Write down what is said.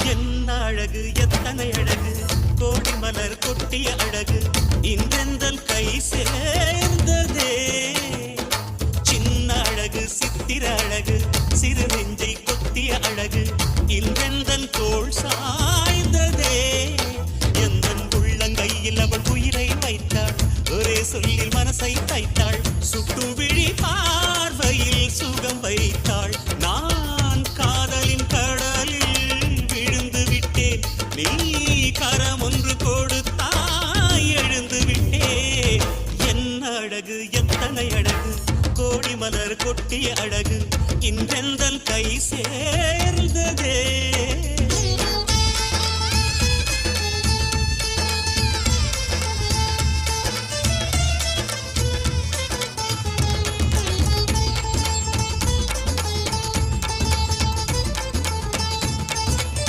என்ன அழகு எத்தனை அழகு கோடி மலர் கொட்டிய அழகு இன்றெந்தல் கை சேர்ந்ததே சின்ன அழகு சித்திர அழகு சிறு நெஞ்சை கொத்திய அழகு இன்றெந்தன் தோள் சாய்ந்ததே எந்தன் உள்ளங்கையில் அவள் உயிரை வைத்தாள் ஒரே சொல்லில் மனசை தைத்தாள் சுட்டு விழி பார்வையில் சுகம் வைத்தாள் நான் காதலின் கடலில் விழுந்து விட்டேன் நீ கரம் ஒன்று கொடுத்தாய் எழுந்து விட்டேன் என்ன அழகு எத்தனை அழகு கோடி மலர் கொட்டிய அழகு இன்றெந்தன் கை சேர்ந்ததே